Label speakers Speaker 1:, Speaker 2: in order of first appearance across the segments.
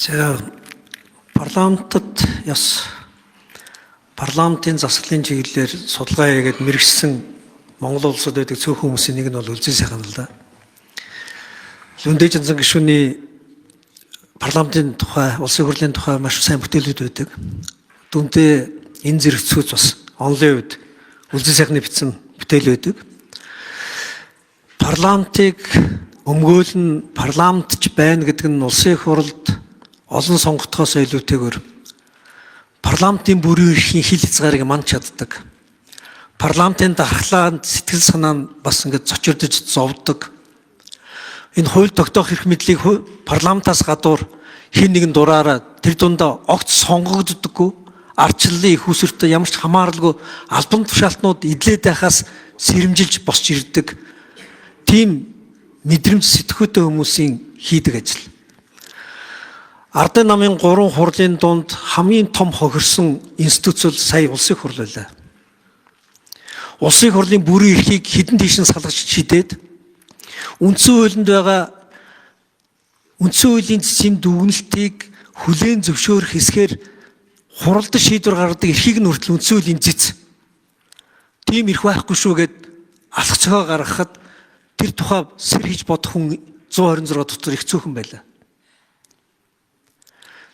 Speaker 1: За парламентод яс парламентын засаглалын чиглэлээр судалгаа хийгээд мэргэжсэн Монгол улсад байдаг цөөхөн хүмүүсийн нэг нь бол Үлзий сайхан л да. Лүндэж анзан гишүүний парламентын тухай, улсын хурлын тухай маш сайн бүтээлүүд байдаг. Дүнтэй энэ зэрэгцүүц бас онлын үед Үлзий сайхны бичсэн бүтээл байдаг. Парламентыг өмгөөлн парламентч байна гэдэг нь улсын хурлд олон сонгогдохоос илүүтэйгээр парламентын бүрийн эрхийн хил хязгаарыг манд чаддаг. Парламентын дархлаанд сэтгэл санаа нь бас ингээд зочирдож зовдөг. Энэ хууль тогтоох эрх мэдлийг парламентаас гадуур хэн нэгэн дураараа тэр дундаа огт сонгогддоггүй, ардчлалын их усүртэ ямар ч хамааралгүй албан тушаалтнууд идлээд байхаас сэрэмжилж босч ирдэг. Тийм мэдрэмж сэтгхүүтэй хүмүүсийн хийдэг ажил. Ардын намын 3 хурлын дунд хамгийн том хохирсон институц бол сая улсын хурл байлаа. Улсын хурлын бүрийн эрхийг хэдэн тийш нь салгаж шидээд үндсэн хуулинд байгаа үндсэн хуулийн цэцгийн дүгнэлтийг хүлээн зөвшөөрөх хэсгээр хуралд шийдвэр гаргадаг эрхийг нь хүртэл үндсэн хуулийн цэц. Тийм эрх байхгүй шүү гэд алах цохоо гаргахад тэр тухай сэр хийж бодох хүн 126 дотор их цөөхөн байлаа.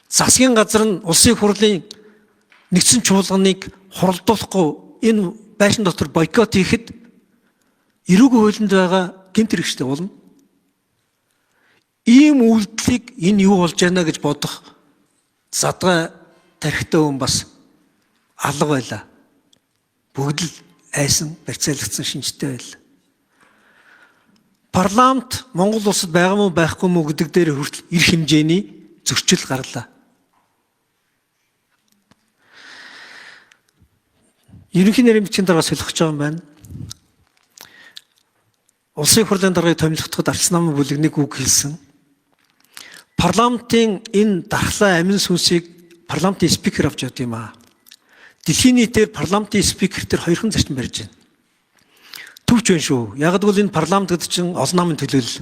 Speaker 1: Засгийн газар нь улсын хурлын нэгдсэн чуулганыг хуралдуулахгүй энэ байшин дотор бойкот хийхэд эрүүгийн хуулинд байгаа гэмт хэрэгчтэй болно. Ийм үйлдэлийг энэ юу болж байна гэж бодох задгай тархитай хүн бас алга байлаа. Бүгд л айсан, барьцаалгдсан шинжтэй байлаа. Парламент Монгол улсад байгаа мó байхгүй мó гэдэг дээр хүртэл эрх хэмжээний зөрчил гарлаа. Ерөнхий нарийн бичгийн дарга солих гэж байгаа юм байна. Улсын хурлын даргаыг томилогдоход Ардчилсан намын бүлэг нэг үг хэлсэн. Парламентын энэ дархлаа амин сүнсийг парламентын спикер авч явд юм аа. Дэлхийн нийтээр парламентын спикер төр хоёрхан зарчим барьж байна. Төвч байна шүү. Яг гэвэл энэ парламент гэдэг чинь олон намын төлөөлөл,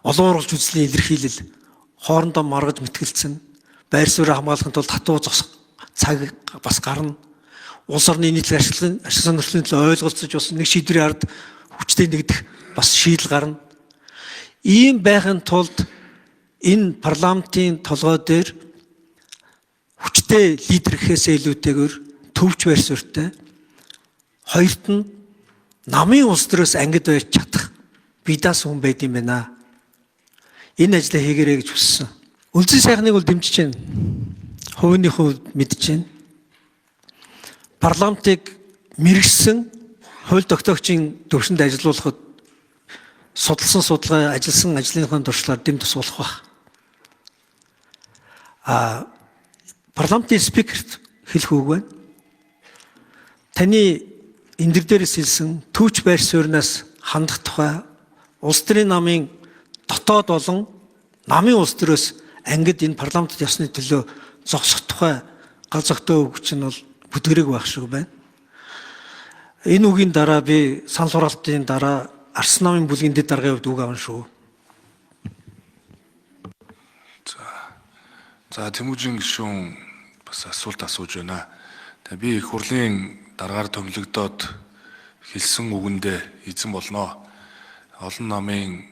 Speaker 1: олон урлагч үзлийн илэрхийлэл, хоорондоо маргаж мэтгэлцэн, байр суурийг хамгаалахын тулд хатуу зогсох цаг бас гарна. Улс орны нийтлэг ашиг сонирхлын төлөө ойлголцож бас нэг шийдвэрийн ард хүчтэй нэгдэх бас шийдэл гарна. Ийм байхын тулд энэ парламентын толгой дээр хүчтэй лидер гэхээсээ илүүтэйгээр төвч байр суурьтай хоёрт нь намын улс төрөөс ангид байж чадах бидаас хүн байд юм байна. Энэ ажлаа хийгэрэй гэж хүссэн. Үлзий сайхныг бол дэмжиж байна. Хувийн хувьд мэдж байна. Парламентыг мэргэжсэн хууль тогтоогчийн төвшөнд ажилуулахад судалсан судалгаа ажилласан ажлынхаа туршлаар дэм тусгуулах баг. Парламентын спикерт хэлэх үг байна. Таны энэ дээрээс хэлсэн төвч байр суурьнаас хандах тухай улс төрийн намын дотоод болон намын улс төрөөс ангид энэ парламентд явсны төлөө зогсох тухай гал зөгтөө үг чинь бол бүдгэрэг байх шиг байна. Энэ үгийн дараа би санал хураалтын дараа Ардчилсан намын бүлгийн дэд даргын хувьд үг авна шүү.
Speaker 2: За Тэмүүжин гишүүн бас асуулт асууж байна. Тэгээ би их хурлын даргаар томилогдоод хэлсэн үгэндээ эзэн болно. Олон намын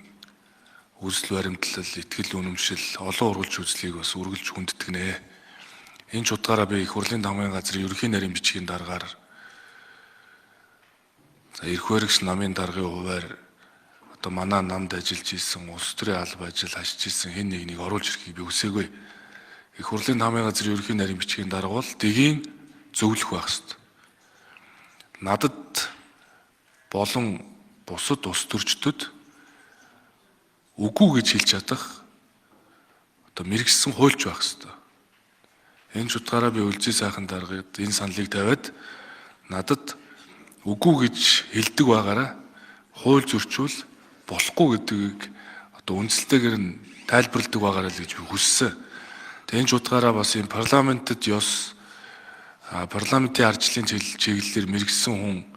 Speaker 2: үзэл баримтлал, итгэл үнэмшил, олон ургалж үзлийг бас үргэлж хүндэтгэнэ. Энэ ч утгаараа би их хурлын намын газрын ерөнхий нарийн бичгийн даргаар эрх баригч намын даргын хуваар одоо манай намд ажиллаж исэн улс төрийн алба ажил хашиж исэн хэн нэгнийг оруулж ирэхийг би хүсээгүй. Их хурлын намын газрын ерөнхий нарийн бичгийн дарга бол дэгийн зөвлөх байх ёстой. Надад болон бусад улс төрчдөд үгүй гэж хэлж чадах одоо мэргэжсэн хуульч байх ёстой. Энэ ч утгаараа би Үлзий сайхан даргад энэ саналыг тавиад надад үгүй гэж хэлдэг байгаараа хууль зөрчүүл болохгүй гэдгийг одоо үндсэлтэйгээр нь тайлбарладаг байгаараа л гэж би хүссэн. Энэ ч утгаараа бас энэ парламентод ёс парламентын ардчлалын чиглэлээр мэргэжсэн хүн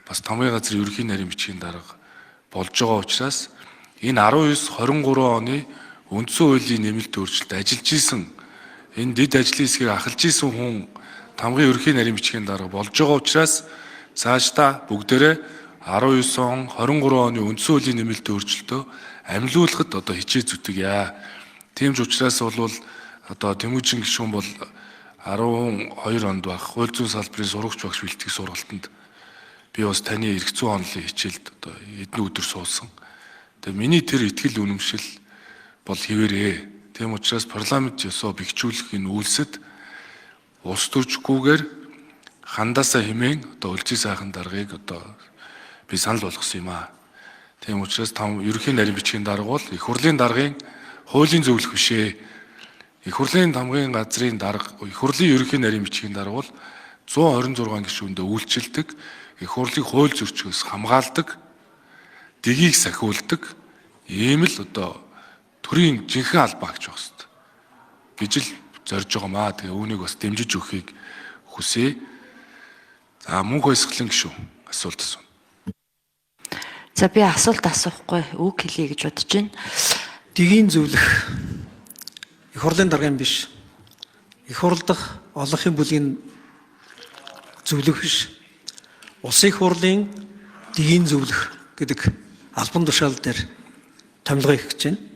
Speaker 2: бас тамгын газрын ерөнхий нарийн бичгийн дарга болж байгаа учраас энэ 19-23 оны үндсэн хуулийн нэмэлт өөрчлөлт ажиллаж исэн энэ дэд ажлын хэсгийг ахалж исэн хүн тамгын ерөнхий нарийн бичгийн дарга болж байгаа учраас цаашдаа бүгдээрээ 19 он 23 оны үндсэн хуулийн нэмэлт өөрчлөлтөө амьлуулахад одоо хичээ зүтгэе. Тийм ч учраас бол одоо Тэмүүжин гишүүн бол 12 онд баг хууль зүйн салбарын сурагч багш бэлтгэх сургалтанд би бас таны эрх зүйн онолын хичээлд одоо эдний өдөр суусан. Тэгээ миний тэр итгэл үнэмшил бол хэвээрээ. Тийм учраас парламент ёсоо бэхжүүлэх энэ үйлсэд улс төржгүйгээр хандаасаа хэмээн одоо үлзий сайхан даргаыг одоо би санал болгосон юм аа. Тийм учраас ерөнхий нарийн бичгийн дарга бол их хурлын даргын хуулийн зөвлөх бишээ. Их хурлын тамгын газрын дарга, их хурлын ерөнхий нарийн бичгийн дарга бол 126 гишүүндээ үйлчилдэг, их хурлыг хууль зөрчигөөс хамгаалдаг, дэгийг сахиулдаг, ийм л одоо төрийн жинхэнэ албаа гэж байна гэж л зорж байгаа маа. Тэгээ үүнийг бас дэмжиж өгөхийг хүсье. За мөнх баясгалан гишүүн асуулт асууна.
Speaker 3: За би асуулт асуухгүй үг хэлье гэж бодож байна.
Speaker 1: Дэгийн зөвлөх их хурлын даргын биш. Их хурл дахь олонхын бүлгийн зөвлөх биш. Улсын их хурлын дэгийн зөвлөх гэдэг албан тушаал дээр томилгоо хийх гэж байна.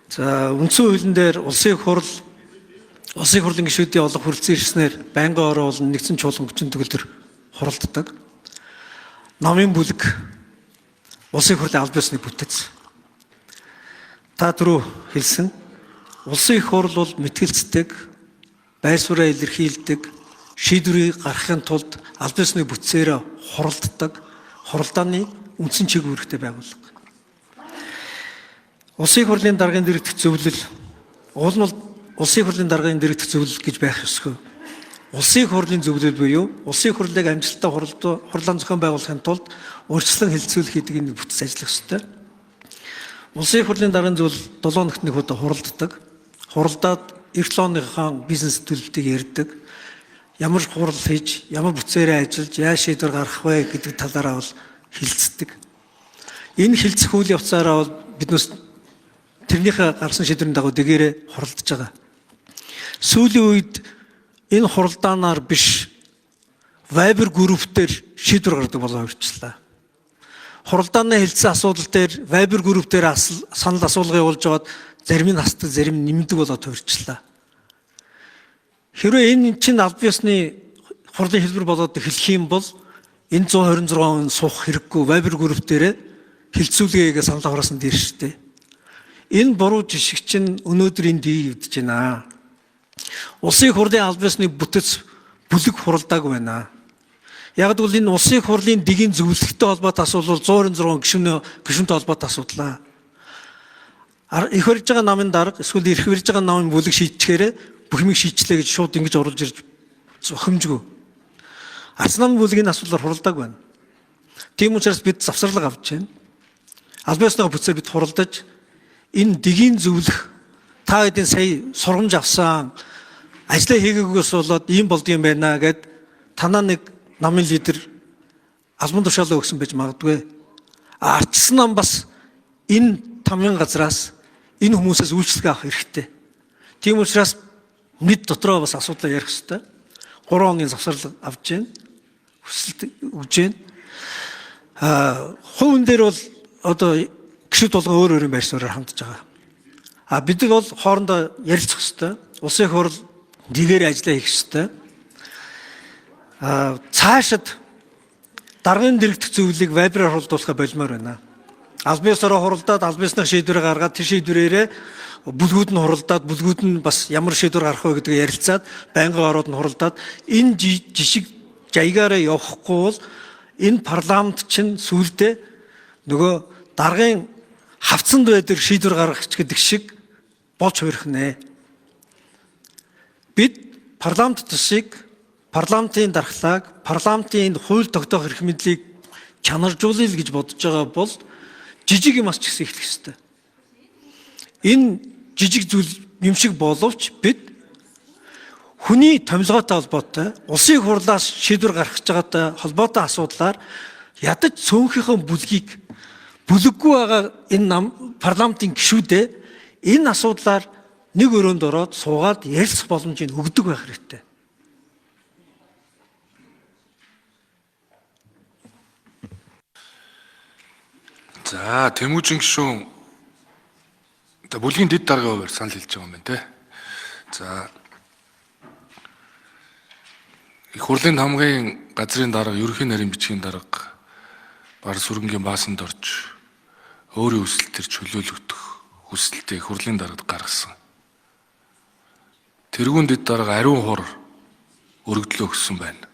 Speaker 1: За үндсэн хуулийн дээр улсын их хурлын гишүүдийн олонх хүрэлцэн ирснээр байнгын ороо болон нэгдсэн чуулган хүчин төгөлдөр хуралддаг. Намын бүлэг улсын их хурлын аль биесны бүтэц. Та түрүү хэлсэн улсын их хурл бол мэтгэлцдэг, байр сууриа илэрхийлдэг, шийдвэрийг гаргахын тулд аль биесны бүтцээр хуралддаг, хуралдааны үндсэн чиг үүрэгтэй байгууллага. Улсын их хурлын даргын дэргэдэх зөвлөл уул нь улсын их хурлын даргын дэргэдэх зөвлөл гэж байх ёсгүй. Улсын их хурлын зөвлөл буюу улсын их хурлыг амжилттай хурлаан зохион байгуулахын тулд урьдчилан хэлэлцүүлэх гэдэг энэ бүтэц ажиллах ёстой. Улсын их хурлын даргын зөвлөл 7 хоногт нэг удаа хуралддаг. Хуралдаад эх 7 оныхон бизнес төлөвлөлтийг ярьдаг. Ямар хурал хийж, ямар бүтцээрээ ажиллаж, яаж шийдвэр гаргах вэ гэдэг талаараа бол хэлэлцдэг. Энэ хэлэлцэх үйл явцаараа бол биднээс тэрнийхээ гарсан шийдвэрийн дагуу дэгээрээ хуралдаж байгаа. Сүүлийн үед энэ хуралдаанаар биш Viber group дээр шийдвэр гаргадаг болоо хувирчлаа. Хуралдааны хэлэлцсэн асуудал дээр Viber group дээр санал асуулга явуулж байгаад зарим нь хасдаг, зарим нь нэмдэг болоод хувирчлаа. Хэрвээ энэ чинь аль биесны хурлын хэлбэр болоод эхлэх юм бол энэ 126 он суух хэрэггүй Viber group дээр хэлэлцүүлгээгээ санал хураасан дээр штэ. Энэ буруу жишг чинь өнөөдөр энэ дий явдаж байна. Улсын их хурлын аль биесны бүтэц бүлэг хуралдааг байна. Яг л энэ улсын их хурлын дэгийн зөвлөлттэй холбоотой асуудал 126 гишүүнтэй холбоотой асуудлаа. Их барьж байгаа намын дарга эсвэл эрх барьж байгаа намын бүлэг шийдчихээрээ бүх юм шийдчлээ гэж шууд ингэж оруулж ирж зохимжгүй. Арц намын бүлгийн асуудлаар хуралдааг байна. Тийм учраас бид завсарлага авч байна. Аль биесныхаа бүтцээр бид хуралдаж энэ дэгийн зөвлөх та хэдийн сая сургамж авсан ажлаа хийгээгүйгээс болоод ийм болдгийм байна гэд танаа нэг намын лидер албан тушаалаа өгсөн байж магадгүй. Арчсан нам бас энэ тамгын газраас энэ хүмүүсээс үйлчлэг авах хэрэгтэй. Тийм учраас мэд дотроо бас асуудлаа ярих хэрэгтэй. 3 хоногийн завсарлага авч байна. Хүсэлт өгж байна. Хувийн дээр бол одоо гишүүд болгон өөр өөр байр суурьаар хандж байгаа. Бид бол хоорондоо ярилцах хэрэгтэй. Улсын их хурл дэгээр ажиллаа хийх хэрэгтэй. Цаашид даргын дэргэдэх зөвлөлийг Viber-аар хуралдуулах болмоор байна. Аль биесээрээ хуралдаад аль биесных шийдвэрээ гаргаад тэр шийдвэрээрээ бүлгүүд нь хуралдаад бүлгүүд нь бас ямар шийдвэр гарах вэ гэдгийг ярилцаад байнгын ороод нь хуралдаад энэ жишг жаягаараа явахгүй бол энэ парламент чинь сүүлдээ нөгөө даргын хавцанд байдаг шийдвэр гаргах гэдэг шиг болж хувирах нэ. Бид парламент тусыг, парламентын дархлааг, парламентын хууль тогтоох эрх мэдлийг чанаржуулъя гэж бодож байгаа бол жижиг юмас ч гэсэн эхлэх ёстой. Энэ жижиг зүйл юм шиг боловч бид хүний томилгоотой холбоотой, улсын их хурлаас шийдвэр гаргаж байгаатай холбоотой асуудлаар ядаж цөөнхийнхөө бүлгийг бүлэггүй байгаа энэ парламентын гишүүдээ энэ асуудлаар нэг өрөөнд ороод суугаад ярилцах боломжийг өгдөг байх хэрэгтэй.
Speaker 2: За, Тэмүүжин гишүүн бүлгийн дэд даргын хувьд санал хэлж байгаа юм байна те. За, их хурлын хамгийн газрын дарга, ерөнхий нарийн бичгийн дарга бар сүрэнгийн баасанд орж өөрийн хүсэлтээр чөлөөлөгдөх хүсэлтээ их хурлын даргад гаргасан. Тэрүүн дэд дарга ариун хор өргөдлөө өгсөн байна.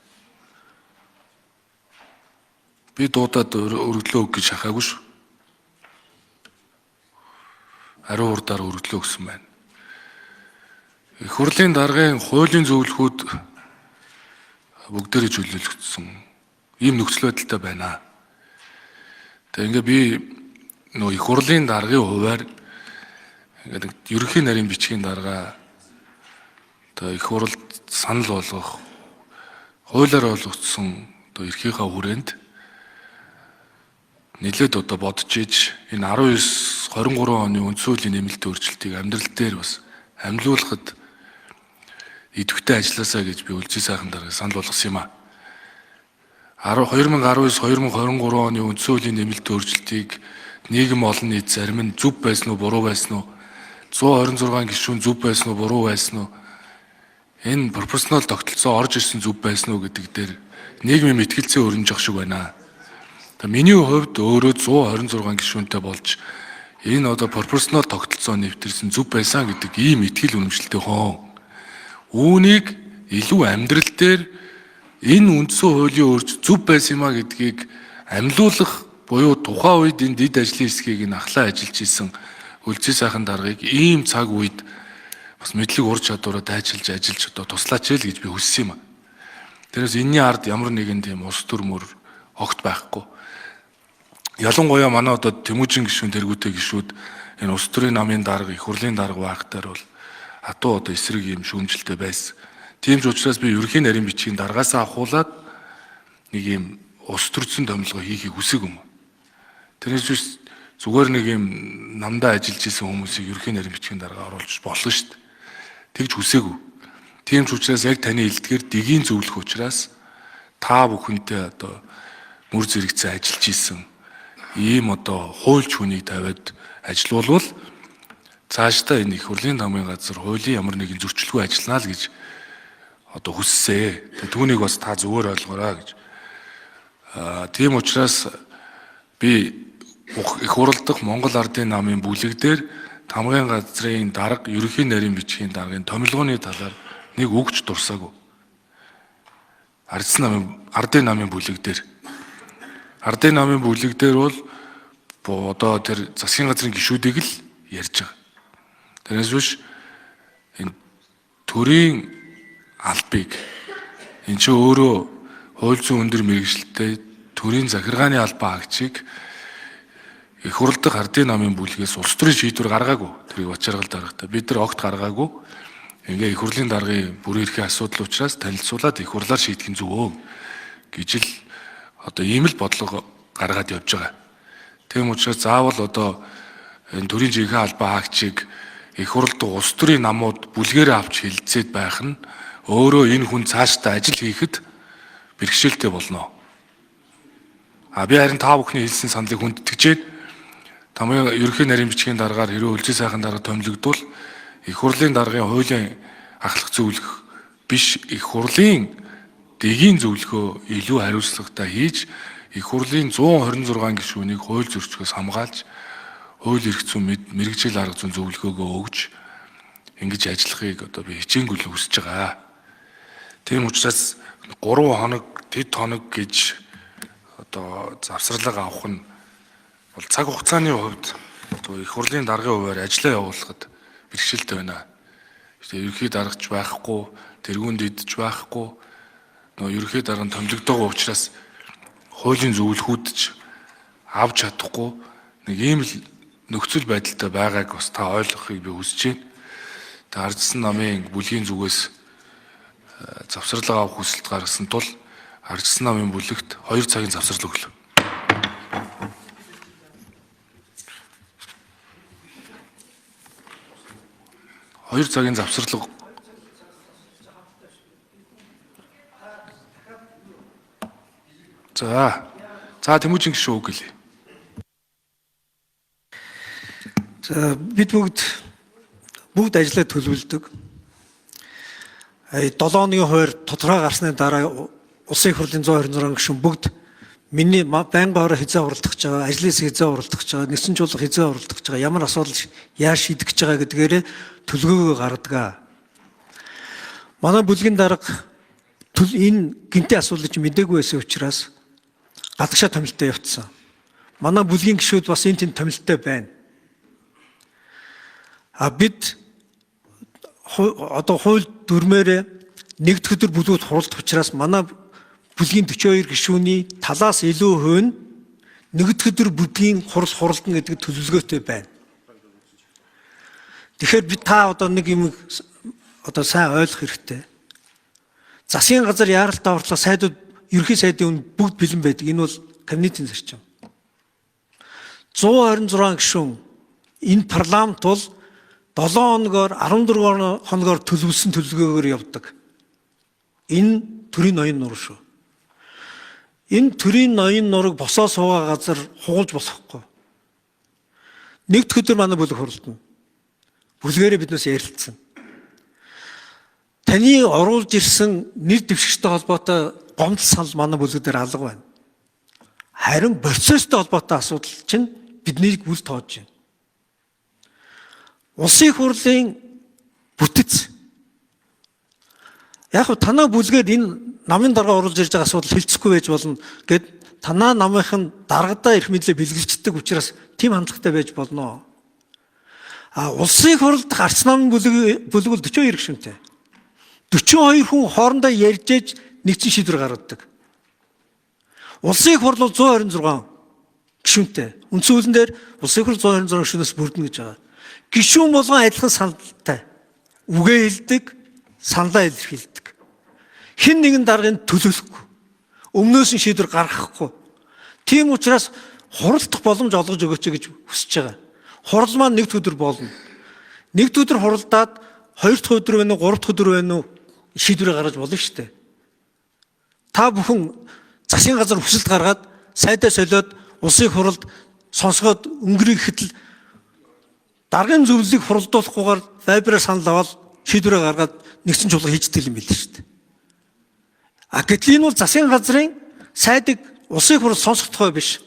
Speaker 2: Би дуудаад өргөдлөө өг гэж шахаагүй шүү. Ариун хурдаар өргөдлөө өгсөн байна. Их хурлын даргын хуулийн зөвлөхүүд бүгдээрээ чөлөөлөгдсөн. Ийм нөхцөл байдалтай байна. Тэгээ ингээ би их хурлын даргын хуваар ингээ ерөнхий нарийн бичгийн дарга их хуралд санал болгох, хуулиар олгогдсон эрхийнхээ хүрээнд нэлээд бодож иж энэ 19-23 оны үндсүүлийн нэмэлтийн өөрчлөлтийг амьдрал дээр бас амьлуулахад идэвхтэй ажилласаа гэж би үлзий сайхан дарга санал болгосон юм а. 2019-2023 оны үндсүүлийн нэмэлтийн өөрчлөлтийг нийгэм олон нийт зарим нь зөв байсан уу, буруу байсан уу, 126 гишүүн зөв байсан уу, буруу байсан уу, энэ пропорционал тогтолцоо орж ирсэн зөв байсан уу гэдэг дээр нийгмийн мэтгэлцээ өрнжих шиг байна. Миний хувьд өөрөө 126 гишүүнтэй болж энэ пропорционал тогтолцоо нэвтэрсэн зөв байсан гэдэг ийм итгэл үнэмшилтэй хон. Үүнийг илүү амьдрал дээр энэ үндсэн хуулийн өөрч зөв байсан юм а гэдгийг амьлуулах буюу тухайн үед энэ дэд ажлын хэсгийг ахлаа ажиллаж исэн үлзий сайхан даргыг ийм цаг үед бас мэдлэг ур чадвараа дайчилж ажиллаж туслаач л гэж би хүссэн юм а. Тэрээс энэний ард ямар нэгэн тийм ус төрмөр огт байхгүй. Ялангуяа манай Тэмүүжин гишүүн тэргүүтэй гишүүд энэ улс төрийн намын дарга, их хурлын дарга байхтаар бол хатуу эсрэг юм шүүмжлэлтэй байсан. Тийм ч учраас би ерөнхий нарийн бичгийн даргаасаа ахуулаад нэг юм ус төрсөн томилгоо хийхийг хүсэг юм. Тэрнээс биш зүгээр нэг юм намдаа ажиллаж исэн хүмүүсийг ерөнхий нарийн бичгийн дарга оруулж болно шүү дээ. Тэгж хүсээгүй. Тийм ч учраас яг таны хэлдгээр дэгийн зөвлөх учраас та бүхэнтэй мөр зэрэгцээ ажиллаж исэн ийм хуульч хүнийг тавиад ажилуулвал цаашдаа энэ их хурлын намын газар хуулийн ямар нэгэн зөрчилгүй ажиллана л гэж хүссэн. Түүнийг бас та зүгээр ойлгоорой гэж. Тийм учраас би их хурал дахь Монгол Ардын намын бүлэг дээр тамгын газрын дарга, ерөнхий нарийн бичгийн даргын томилгооны талаар нэг үгч дурсаагүй. Ардын намын бүлэг дээр. Ардын намын бүлэг дээр бол тэр засгийн газрын гишүүдийг л ярьж байгаа. Тэрнээс биш энэ төрийн албыг энэ ч өөрөө хууль зүйн өндөр мэргэжилтэй төрийн захиргааны албаа агчийг их хурал дахь Ардын намын бүлгээс улс төрийн шийдвэр гаргаагүй. Тэрийг бачаргал даргатай. Бид нар огт гаргаагүй. Ингээ их хурлын даргын бүрэн эрхийн асуудал учраас танилцуулаад их хурлаар шийдэх нь зөвөө гэж л ийм л бодлого гаргаад явж байгаа. Тийм учраас заавал энэ төрийн жинхэнэ албаа агчийг их хурал дахь улс төрийн намууд бүлгээрээ авч хилцээд байх нь өөрөө энэ хүн цаашдаа ажил хийхэд бэрхшээлтэй болно. Би харин та бүхний хэлсэн саналыг хүндэтгэж тамгын ерөнхий нарийн бичгийн даргаар хэрвээ үлзий сайхан дарга томилогдвол их хурлын даргын хуулийн ахлах зөвлөх биш их хурлын дэгийн зөвлөхөө илүү хариуцлагатай хийж их хурлын 126 гишүүнийг хууль зөрчигөөс хамгаалж хууль эрх зүйн мэргэжил арга зүйн зөвлөгөөгөө өгж ингэж ажиллахыг би хичээнгүйл хүсэж байгаа. Тийм учраас 3 хоног, тэд хоног гэж завсралга авах нь бол цаг хугацааны хувьд их хурлын даргын хуваар ажиллаа явуулахад бэрхшээлтэй байна. Ерөнхий даргач байхгүй, тэргүүн дэдж байхгүй, ерөнхий даргын томилогдоогүй учраас хуулийн зөвлөхүүд ч авч чадахгүй нэг ийм л нөхцөл байдалтай байгааг бас та ойлгохыг би хүсэж байна. Тэгээ Ардсан намын бүлгийн зүгээс завсралга авах хүсэлт гаргасан тул Ардсан намын бүлэгт 2 цагийн завсрал өглөө. 2 цагийн завсарлага За Тэмүүжин гишүүн үг гэлээ.
Speaker 1: За бид бүгд ажиллаа төлөвлөдөг. 7 хоногийн хойр тодорхой гарсны дараа улсын их хурлын 126 гишүүн бүгд миний байнгын ороо хязаа уралдах гэж байгаа, ажлаас хязаа уралдах гэж байгаа, нэгсэн чуулга хязаа уралдах гэж байгаа, ямар асуудал яаж шийдэх гэж байгаа гэдгээрээ төлөвлөгөөгөө гаргадаг. Манай бүлгийн дарга энэ гинтийн асуудлыг мэдээгүй байсан учраас гадагшаа томилттой явцсан. Манай бүлгийн гишүүд бас энэ тэнд томилттой байна. Бид одоо хууль дүрмээрээ нэгд өдөр бүлгүүд хуралдах учраас манай бүлгийн 42 гишүүний талаас илүү хувь нь нэгд өдөр бүлгийн хуралдана гэдэг төлөвлөгөөтэй байна. Тэгэхээр бид одоо нэг юм сайн ойлгох хэрэгтэй. Засгийн газар яаралтай орчлого сайдууд ерөнхий сайдын үнд бүгд бэлэн байдаг. Энэ бол кабинетийн зарчим. 126 гишүүн энэ парламент бол 7 хоногоор 14 хоногоор төлөвлөсөн төлөвлөгөөгөөр явдаг. Энэ төрийн ноён нур шүү. Энэ төрийн ноён нурыг босоо суугаа газар хугалж болохгүй. Нэгд өдөр манай бүлэг хуралдана. Бүлгээрээ биднээс ярилцсан. Таны оруулж ирсэн нэр дэвшигчтэй холбоотой гомдол санал манай бүлгээр алга байна. Харин процесстэй холбоотой асуудал чинь биднийг үл тоож байна. Улсын их хурлын бүтэц. Яг нь танаа бүлгээд энэ намын дарга оруулж ирж байгаа асуудал хилцэхгүй байж болно гэд танаа намынхан даргадаа эрх мэдлээ бэлгэлцдэг учраас тийм хандлагатай байж болно. Улсын их хурлд гарц намын бүлэг бол 42 гишүүнтэй. 42 хүн хоорондоо ярьж ээж нэгдсэн шийдвэр гаргадаг. Улсын их хурл бол 126 гишүүнтэй. Үндсэн хуулиан дээр улсын их хурл 126 гишүүнээс бүрдэнэ гэж байгаа. Гишүүн болгон адилхан саналтай. Үгээ хэлдэг, саналаа илэрхийлдэг. Хэн нэгэн даргыг төлөвлөхгүй. Өмнөөс нь шийдвэр гаргахгүй. Тийм учраас хуралдах боломж олгож өгөөч гэж хүсэж байгаа. Хурал маань нэгд өдөр болно. Нэгд өдөр хуралдаад 2 дахь өдөр байна уу, 3 дахь өдөр байна уу шийдвэрээ гаргаж болно шүү дээ. Та бүхэн засгийн газар хүсэлт гаргаад сайдаа солиод улсын хуралд сонсгоод өнгөрөх гэтэл даргын зөвлөлийг хуралдуулахгүйгээр вайбраар санал аваад шийдвэрээ гаргаад нэгдсэн чуулга хийждэг юм билээ шүү дээ. Гэтэл энэ бол засгийн газрын сайдыг улсын хурал сонсох тухай биш.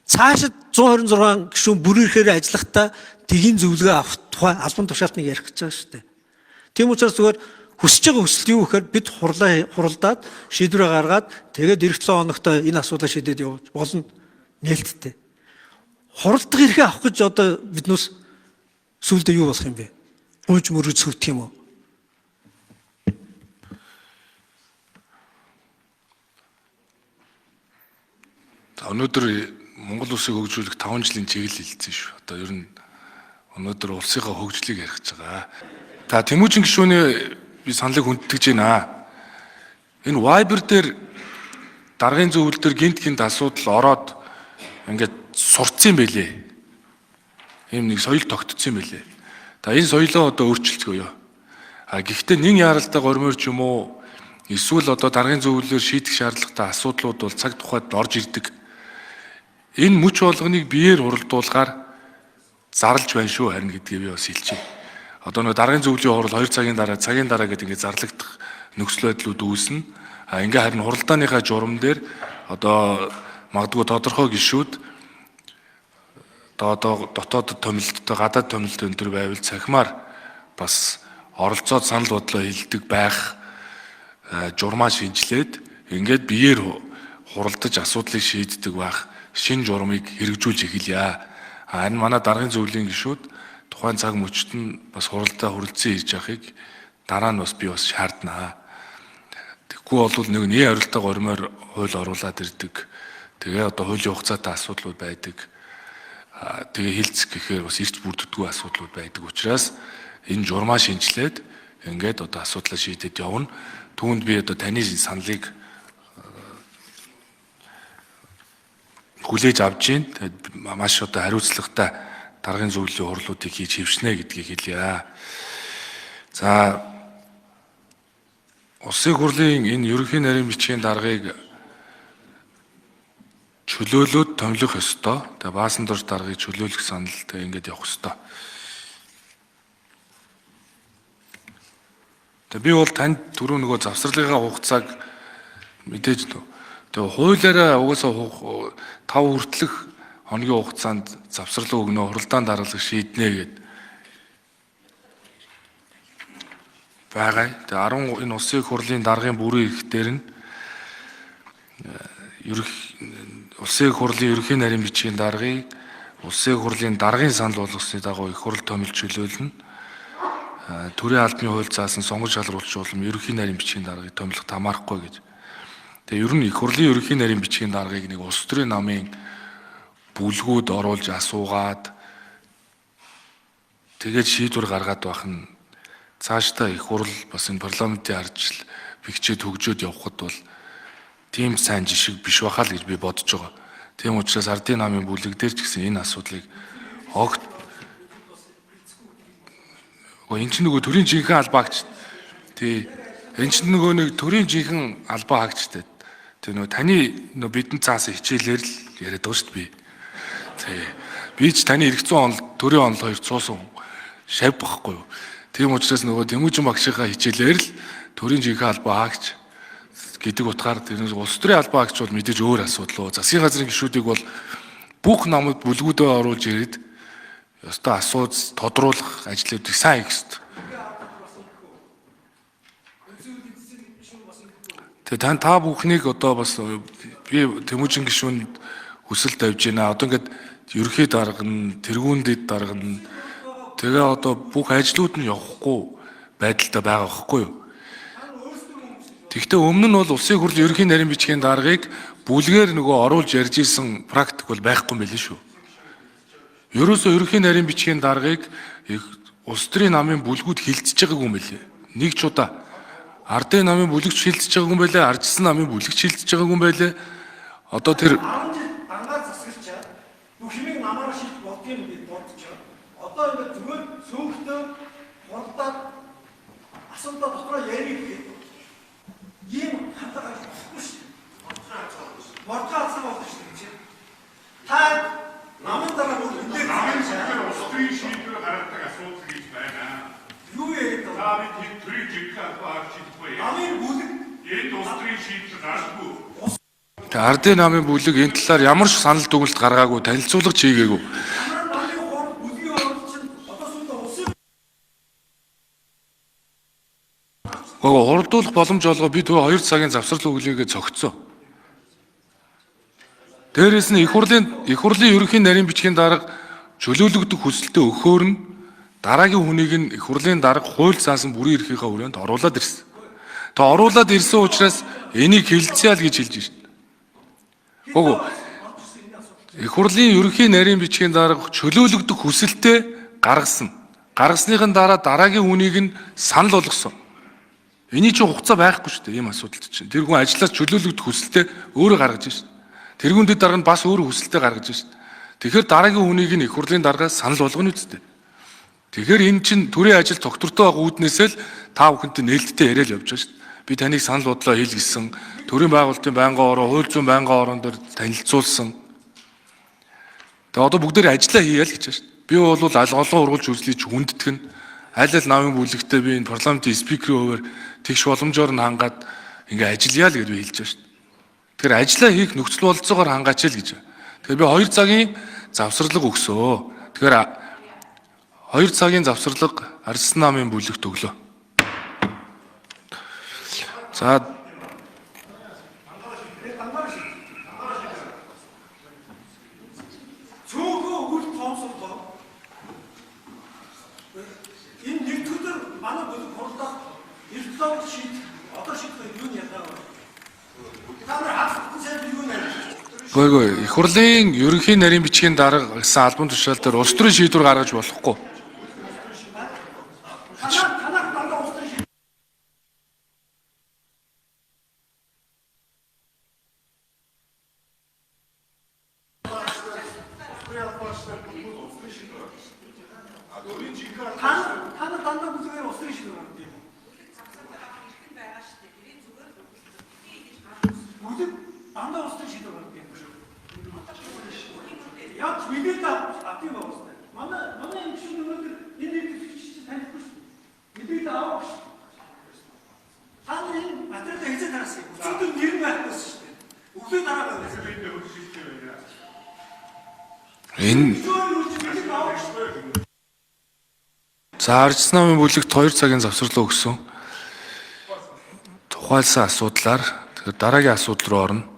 Speaker 1: Цаашид 126 гишүүн бүрээрхээр ажиллахдаа тгийн зөвлөгөө авах тухай албан тушаалтныг ярих гэж байгаа шүү дээ. Тийм учраас зүгээр хүсэж байгаа хүсэлт юу гэхээр бид хуралдаад шийдвэрээ гаргаад тэгээд эх 7 хоногт энэ асуудлаа шийдээд явуулж болно нээлттэй. Хуралдах эрхээ авах гэж одоо биднээс сүүлдээ юу болох юм бэ? Гуйж мөрөж сүрдэх юм уу?
Speaker 2: Өнөөдөр Монгол улсыг хөгжүүлэх 5 жилийн чиглэл хэлсэн шүү. Одоо ер нь өнөөдөр улсынхаа хөгжлийг ярих гэж байгаа. За Тэмүүжин гишүүний би саналыг хүндэтгэж байна. Энэ Viber дээр даргын зөвлөл дээр гинт асуудал ороод ингээд сурцсан байлээ. Ийм нэг соёл тогтцсон байлээ. За энэ соёлоо одоо өөрчилцгөөё. Гэхдээ нэг яралтай гормоор ч юм уу эсвэл одоо даргын зөвлөлөөр шийдэх шаардлагатай асуудлууд бол цаг тухайд орж ирдэг. Энэ мөч болгоныг биеэр хуралдуулахаар зарлж байна шүү харин гэдгийг би бас хэлчихье. Одоо нэг даргын зөвлөлийн хурал 2 цагийн дараа гэдэг ингээд зарлагдах нөхцөл байдлууд үүснэ. Ингээ харин хуралдааныхаа журам дээр одоо магадгүй тодорхой гишүүд одоо дотоод томилттой гадаад томилт энэ төр байвал цахимаар бас оролцоод санал бодлоо хэлдэг байх журмаа шинжилээд ингээд биеэр хуралдаж асуудлыг шийддэг байх шин журмыг хэрэгжүүлж эхэлье. Энэ манай даргын зөвлөлийн гишүүд тухайн цаг мөчт нь бас хуралдаа хүрэлцэн ирж явахыг дараа нь бас би бас шаарднаа. Тэгэхгүй бол нэг нээ орилттой гормоор хууль оруулаад ирдэг. Тэгээ одоо хуулийн хугацаатай асуудлууд байдаг. Тэгээ хилцэх гэхээр бас ирж бүрддэггүй асуудлууд байдаг учраас энэ журмаа шинжилээд ингээд одоо асуудлаа шийдээд явна. Түүнд би одоо таны саналыг хүлээж авч ийн. Маш одоо хариуцлагатай даргын зөвлөлийн хурлуудыг хийж хэвшнэ гэдгийг хэлье. За улсын хурлын энэ ерөнхий нарийн бичгийн даргыг чөлөөлөөд томилох ёстой. Тэгээ баасан дорж даргыг чөлөөлөх санал тэгээ ингэж явах ёстой. Тэгээ би бол танд түрүү нөгөө завсралынхаа хугацааг мэдээж тэгээ хуулиараа угаасаа 5 хүртэлх хоногийн хугацаанд завсрал өгнө, хуралдаан даргалах шийднэ гэдэг байгаа. Тэгээ 10 энэ улсын хурлын даргын бүрэн эрх дээр нь улсын хурлын ерөнхий нарийн бичгийн даргыг улсын хурлын даргын санал болгосны дагуу их хурл томилж чөлөөлнө. Төрийн албаны хууль заасан сонгож шалруулж улам ерөнхий нарийн бичгийн даргыг томилох тамаарахгүй гэж. Тэгээ ер нь их хурлын ерөнхий нарийн бичгийн даргыг нэг улс төрийн намын бүлгүүд оруулж асуугаад тэгээд шийдвэр гаргаад байх нь цаашдаа их хурл бас энэ парламентын ардчил бэхжээд хөгжөөд явхад бол тийм сайн жишг биш байхаа л гэж би бодож байгаа. Тийм учраас ардын намын бүлэг дээр ч гэсэн энэ асуудлыг огт энэ ч нөгөө төрийн жинхэнэ албаагч тий энэ ч нөгөө нэг төрийн жинхэнэ албаагчтай тий нөгөө таны нөгөө бидэнд заасан хичээлээр л яриад байгаа шүү дээ би. Тий би ч таны эх зүүн онол төрийн онол хоёр цуусан шав багхгүй юу. Тийм учраас нөгөө Тэмүүжин багшийнхаа хичээлээр л төрийн жинхэнэ албаагч гэдэг утгаар тэр улс төрийн албаагч бол мэдээж өөр асуудал уу. Засгийн газрын гишүүдийг бол бүх намд бүлгүүдээ оруулж ирээд ёстой асуудал тодруулах ажлуудыг сайн хийх ёстой. Тэгээ та бүхнийг одоо бас би Тэмүүжин гишүүнд хүсэл тавьж байна. Одоо ингээд ерөнхий дарга нь, тэргүүндэд дарга нь тэгээ одоо бүх ажлууд нь явахгүй байдалтай байгаа байхгүй юу? Тэгвэл өмнө нь бол улсын хурлын ерөнхий нарийн бичгийн даргыг бүлгээр нөгөө оруулж ярьж исэн практик бол байхгүй юм байл шүү. Ерөөсөө ерөнхий нарийн бичгийн даргыг улс төрийн намын бүлгүүд хилцэж байгаагүй юм байлээ. Нэг ч удаа ардын намын бүлэгч хилцэж байгаагүй юм байлээ, ардчсан намын бүлэгч хилцэж байгаагүй юм байлээ. Одоо тэр
Speaker 1: дангаар засгалчаа бүх хэмиг намаараа шийдэх болдгийг бид бодчихоо. Одоо ингээд зүгээр сөөхтөө хурдаад асуудал дотроо ярих гэдэг. Ийм хатгаа болохгүй шүү. Мордгаалсан болно шүү. Та намын дараа бүр үлдээ намын шийдвэр улс төрийн шийдвэр гаргадаг асуудал гэж байна. Юу яриад байгаа? Та бид төрийн жинхэнэ албаа шийдэхгүй. Намын бүлэг энэ улс төрийн шийдвэр гаргахгүй.
Speaker 2: Тэгээ ардын намын бүлэг энэ талаар ямар ч санал дүгнэлт гаргаагүй, танилцуулга хийгээгүй. Хурдуулах боломж олгоо би тэгээ 2 цагийн завсрал өглөөгээ цогцсон. Дээрээс нь их хурлын ерөнхий нарийн бичгийн дарга чөлөөлөгдөх хүсэлтэд өгөхөөр нь дараагийн хүнийг нь их хурлын дарга хууль заасан бүрэн эрхийнхээ хүрээнд оруулаад ирсэн. Тэгээ оруулаад ирсэн учраас энийг хилцээл гэж хэлж шин. Гүг их хурлын ерөнхий нарийн бичгийн дарга чөлөөлөгдөх хүсэлтэд гаргасан. Гаргасныхын дараа дараагийн хүнийг нь санал болгосон. Эний чинь хугацаа байхгүй шүү дээ ийм асуудалд чинь. Тэр хүн ажлаас чөлөөлөгдөх хүсэлтэд өөрөө гаргаж шин. Тэргүүндэд дарга нь бас өөрөө хүсэлтэд гаргаж шин. Тэгэхээр дараагийн хүнийг нь их хурлын даргаас санал болгоно үстэй. Тэгэхээр энэ чинь төрийн ажил тогтвортой байгаа үүднээсээ л та бүхэнтэй нээлттэй яриад явж байгаа шүү дээ. Би таныг санал бодлоо хийлгэсэн. Төрийн байгуулалтын байнгын орон, хууль зүйн байнгын орон дээр танилцуулсан. Тэгээ одоо бүгдээр ажиллаа хийя л гэж байна шүү дээ. Би бол олон ургуулж үзлийч хүндэтгэх нь аль намын бүлэгтээ би энэ парламентын спикерийн хувьар тэгш боломжоор нь хангаад ингээ ажиллая л гэж би хэлж байгаа шүү дээ. Тэгэхээр ажиллаа хийх нөхцөл бололцоогоор хангаач л гэж. Тэгэхээр би 2 цагийн завсралга өгсөө. Тэгэхээр 2 цагийн завсралга ардсан намын бүлэгт өглөө. За
Speaker 1: цөөхөө өгөх тоомсоглоо. Энэ нэгдүгээр манай бүлэг хурлаа эрдэнэ шийд одоо шийдэх юу яадаг вэ? Та нар хавцсан сайн юу нэр?
Speaker 2: Гойгой их хурлын ерөнхий нарийн бичгийн дарга гэсэн албан тушаал дээр улс төрийн шийдвэр гаргаж болохгүй.
Speaker 1: Та нар дандаа бүлэгээр улс төрийн шийдвэр гаргах юм. Бүгд дандаа устдах шийдвэр гаргах юм шүү. Яг мэдээлэл авах юм байна. Манай юм шиг өнөөдөр энэ хэлж танихгүй шүү. Мэдээлэл авах шүү. Таны энэ материал хэзээ таасан юм? Өчигдөр нэр нь байхгүй шүү дээ. Өглөө дараа байсан.
Speaker 2: Энэ за Арчс намын бүлэгт 2 цагийн завсарлаа өгсөн. Тухайлсан асуудлаар тэгэхээр дараагийн асуудал руу орно.